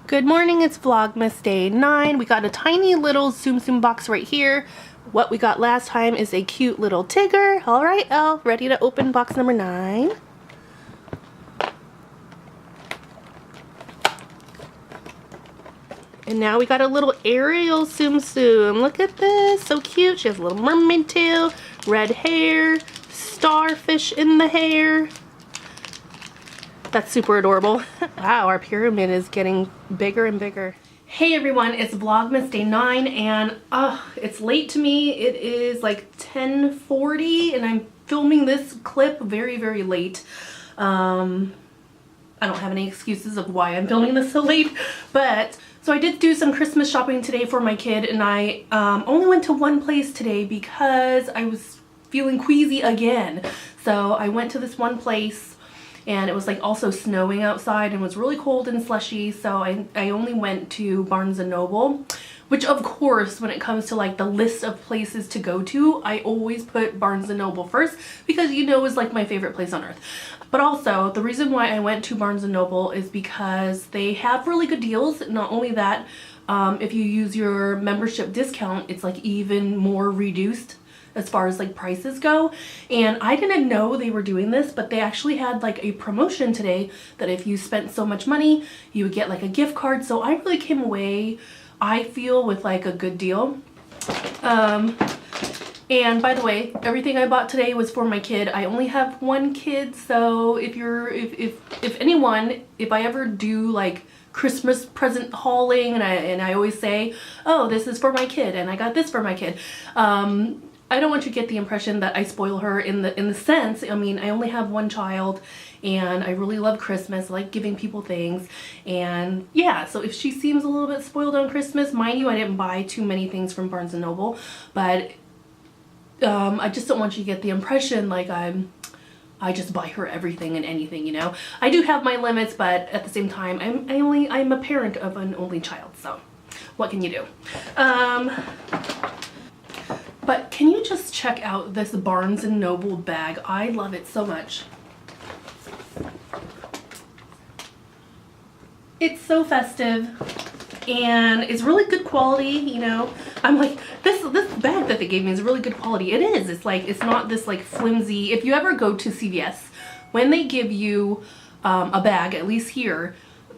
Good morning, it's Vlogmas day 9. We got a tiny little Tsum Tsum box right here. What we got last time is a cute little Tigger. Alright, Elle, ready to open box number 9. And now we got a little Ariel Tsum Tsum. Look at this, so cute. She has a little mermaid tail, red hair, starfish in the hair. That's super adorable. Wow, our pyramid is getting bigger and bigger. Hey everyone, it's Vlogmas day 9 and it's late to me. It is like 10:40 and I'm filming this clip very, very late. I don't have any excuses of why I'm filming this so late, but so I did do some Christmas shopping today for my kid, and I only went to one place today because I was feeling queasy again. So I went to this one place and it was like also snowing outside and was really cold and slushy, so I only went to Barnes & Noble, which of course when it comes to like the list of places to go to, I always put Barnes & Noble first because you know it's like my favorite place on earth. But also the reason why I went to Barnes & Noble is because they have really good deals. Not only that, if you use your membership discount, it's like even more reduced as far as like prices go. And I didn't know they were doing this, but they actually had like a promotion today that if you spent so much money, you would get like a gift card. So I really came away, I feel, with like a good deal. And by the way, everything I bought today was for my kid. I only have one kid, so if I ever do like Christmas present hauling and I always say, oh, this is for my kid and I got this for my kid, I don't want you to get the impression that I spoil her in the sense, I mean, I only have one child and I really love Christmas. I like giving people things, and yeah, so if she seems a little bit spoiled on Christmas, mind you, I didn't buy too many things from Barnes & Noble, but I just don't want you to get the impression like I just buy her everything and anything, you know. I do have my limits, but at the same time, I'm a parent of an only child, so what can you do? But can you just check out this Barnes & Noble bag? I love it so much. It's so festive and it's really good quality, you know. I'm like, this bag that they gave me is really good quality. It is. It's like, it's not this like flimsy. If you ever go to CVS, when they give you a bag, at least here,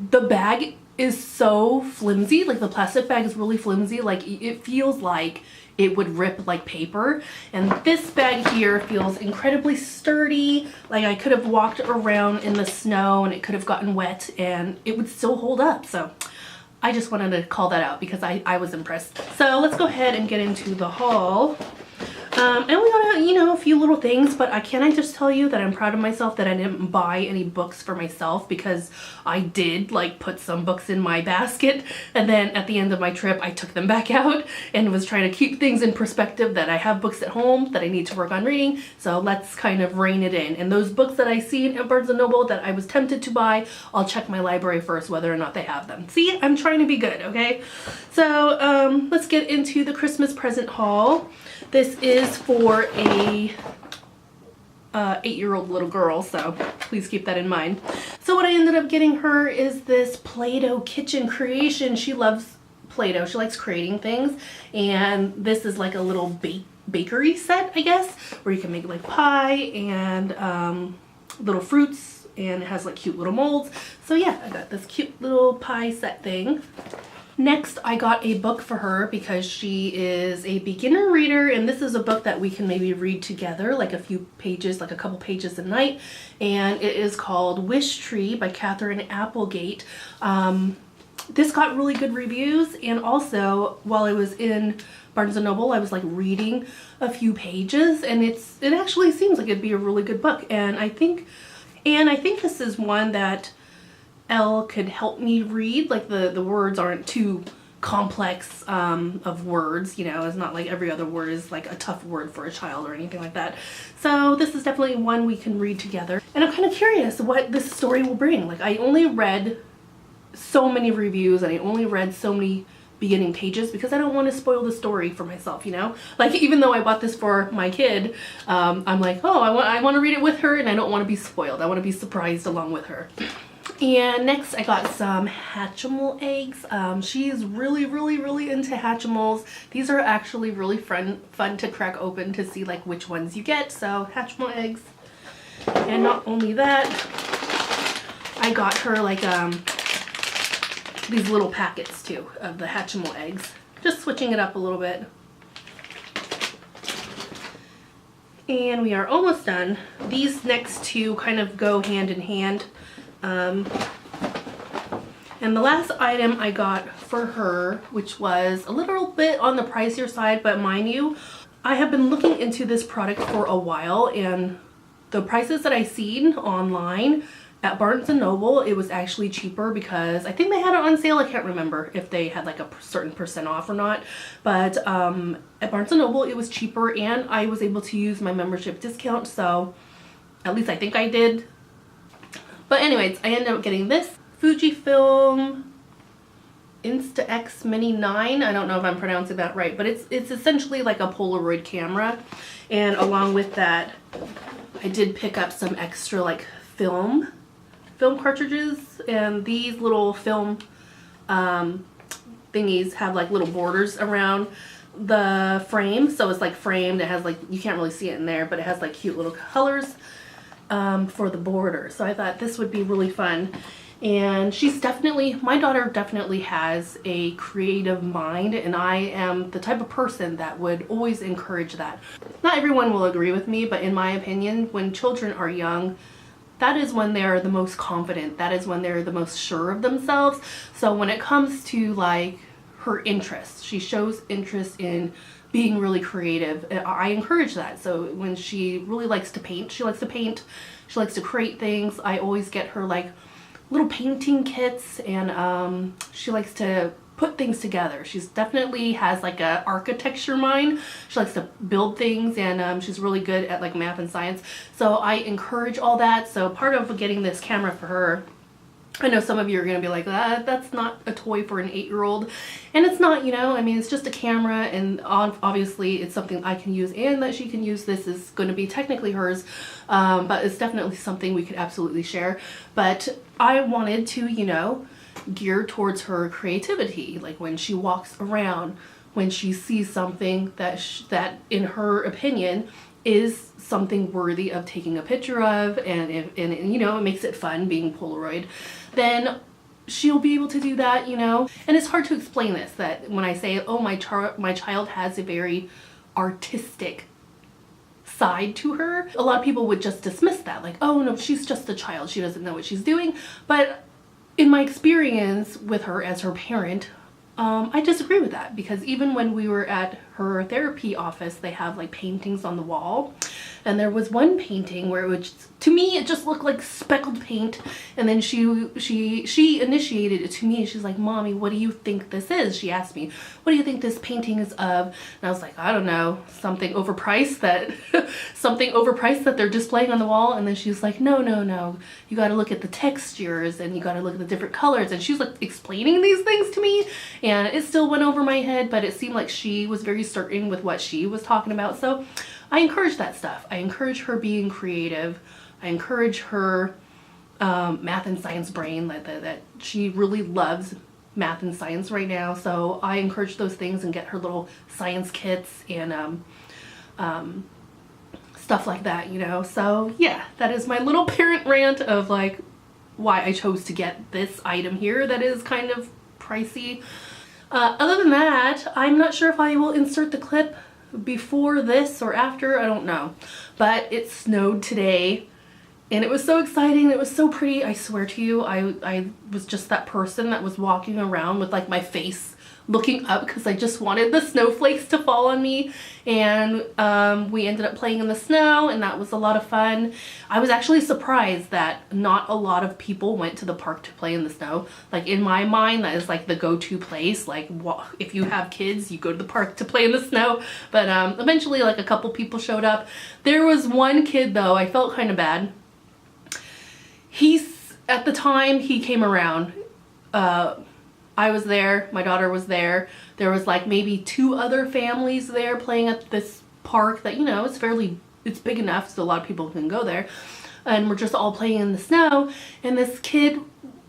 the bag is so flimsy. Like the plastic bag is really flimsy. Like it feels like it would rip like paper, and this bag here feels incredibly sturdy. Like I could have walked around in the snow and it could have gotten wet and it would still hold up. So I just wanted to call that out because I was impressed. So let's go ahead and get into the haul. I only got, you know, a few little things, but can I just tell you that I'm proud of myself that I didn't buy any books for myself, because I did like put some books in my basket and then at the end of my trip I took them back out and was trying to keep things in perspective that I have books at home that I need to work on reading, so let's kind of rein it in. And those books that I see at Barnes & Noble that I was tempted to buy, I'll check my library first whether or not they have them. See, I'm trying to be good, okay? So let's get into the Christmas present haul. This is for a 8-year-old little girl, so please keep that in mind. So what I ended up getting her is this Play-Doh kitchen creation. She loves Play-Doh. She likes creating things, and this is like a little bakery set, I guess, where you can make like pie and little fruits, and it has like cute little molds. So yeah, I got this cute little pie set thing. Next, I got a book for her because she is a beginner reader, and this is a book that we can maybe read together, like a few pages, like a couple pages a night, and it is called Wish Tree by Catherine Applegate. This got really good reviews, and also while I was in Barnes & Noble, I was like reading a few pages, and it actually seems like it'd be a really good book, and I think this is one that Elle could help me read. Like the words aren't too complex of words, you know. It's not like every other word is like a tough word for a child or anything like that. So this is definitely one we can read together, and I'm kind of curious what this story will bring. Like I only read so many reviews and I only read so many beginning pages because I don't want to spoil the story for myself, you know. Like even though I bought this for my kid, I'm like, oh, I want to read it with her and I don't want to be spoiled. I want to be surprised along with her. And next I got some Hatchimal eggs. She's really into Hatchimals. These are actually really fun to crack open to see like which ones you get. So Hatchimal eggs. And not only that, I got her like these little packets too of the Hatchimal eggs. Just switching it up a little bit. And we are almost done. These next two kind of go hand in hand. And the last item I got for her, which was a little bit on the pricier side, but mind you, I have been looking into this product for a while, and the prices that I seen online at Barnes & Noble, it was actually cheaper because I think they had it on sale. I can't remember if they had like a certain % off or not, but at Barnes & Noble it was cheaper, and I was able to use my membership discount, so at least I think I did. But anyways, I ended up getting this Fujifilm Insta-X Mini 9. I don't know if I'm pronouncing that right, but it's essentially like a Polaroid camera. And along with that, I did pick up some extra like film cartridges, and these little film thingies have like little borders around the frame, so it's like framed. It has like, you can't really see it in there, but it has like cute little colors for the border. So I thought this would be really fun. And she's definitely, my daughter definitely has a creative mind, and I am the type of person that would always encourage that. Not everyone will agree with me, but in my opinion, when children are young, that is when they're the most confident. That is when they're the most sure of themselves. So when it comes to like her interests, she shows interest in being really creative. I encourage that. So when she really likes to paint, she likes to create things. I always get her like little painting kits, and she likes to put things together. She's definitely has like a architecture mind. She likes to build things, and she's really good at like math and science. So I encourage all that. So part of getting this camera for her, I know some of you are going to be like, that's not a toy for an 8-year-old. And it's not, you know, I mean, it's just a camera, and obviously it's something I can use and that she can use. This is going to be technically hers, but it's definitely something we could absolutely share. But I wanted to, you know, gear towards her creativity. Like when she walks around, when she sees something that in her opinion is something worthy of taking a picture of, and you know, it makes it fun being Polaroid, then she'll be able to do that, you know. And it's hard to explain this, that when I say, oh, my child has a very artistic side to her, a lot of people would just dismiss that, like, oh no, she's just a child, she doesn't know what she's doing. But in my experience with her as her parent, I disagree with that, because even when we were at her therapy office, they have like paintings on the wall, and there was one painting where it was, to me, it just looked like speckled paint, and then she initiated it to me. She's like, Mommy, what do you think this is? She asked me, what do you think this painting is of? And I was like, I don't know, something overpriced that something overpriced that they're displaying on the wall. And then she's like, no, you got to look at the textures, and you got to look at the different colors. And she was like explaining these things to me, and it still went over my head, but it seemed like she was very certain with what she was talking about. So I encourage that stuff. I encourage her being creative. I encourage her math and science brain, that she really loves math and science right now. So I encourage those things and get her little science kits and stuff like that, you know. So yeah, that is my little parent rant of like why I chose to get this item here that is kind of pricey. Other than that, I'm not sure if I will insert the clip before this or after, I don't know. But it snowed today, and it was so exciting, it was so pretty. I swear to you, I was just that person that was walking around with like my face looking up because I just wanted the snowflakes to fall on me. And we ended up playing in the snow, and that was a lot of fun. I was actually surprised that not a lot of people went to the park to play in the snow. Like in my mind, that is like the go-to place. Like if you have kids, you go to the park to play in the snow. But eventually like a couple people showed up. There was one kid though, I felt kind of bad. At the time he came around, I was there, my daughter was there. There was like maybe 2 other families there playing at this park that, you know, it's big enough so a lot of people can go there. And we're just all playing in the snow, and this kid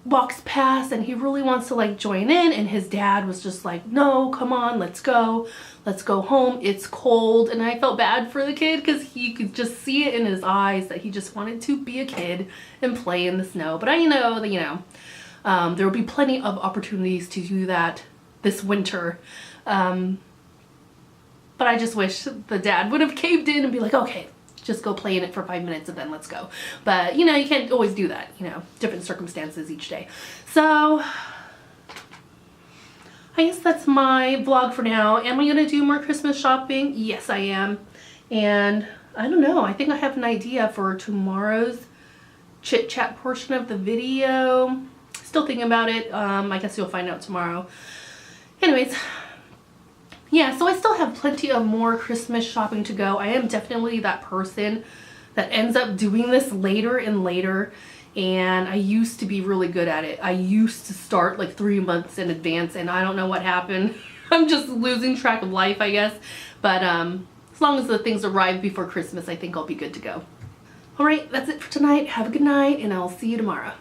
walks past and he really wants to like join in, and his dad was just like, no, come on, let's go home, it's cold. And I felt bad for the kid because he could just see it in his eyes that he just wanted to be a kid and play in the snow. But I know that, there will be plenty of opportunities to do that this winter. But I just wish the dad would have caved in and be like, okay, just go play in it for 5 minutes and then let's go. But you can't always do that, different circumstances each day. So I guess that's my vlog for now. Am I gonna do more Christmas shopping? Yes, I am. And I don't know, I think I have an idea for tomorrow's chit chat portion of the video. Still thinking about it. I guess you'll find out tomorrow. Anyways, yeah, so I still have plenty of more Christmas shopping to go. I am definitely that person that ends up doing this later and later, and I used to be really good at it. I used to start like 3 months in advance, and I don't know what happened. I'm just losing track of life, I guess. But as long as the things arrive before Christmas, I think I'll be good to go. All right, that's it for tonight. Have a good night, and I'll see you tomorrow.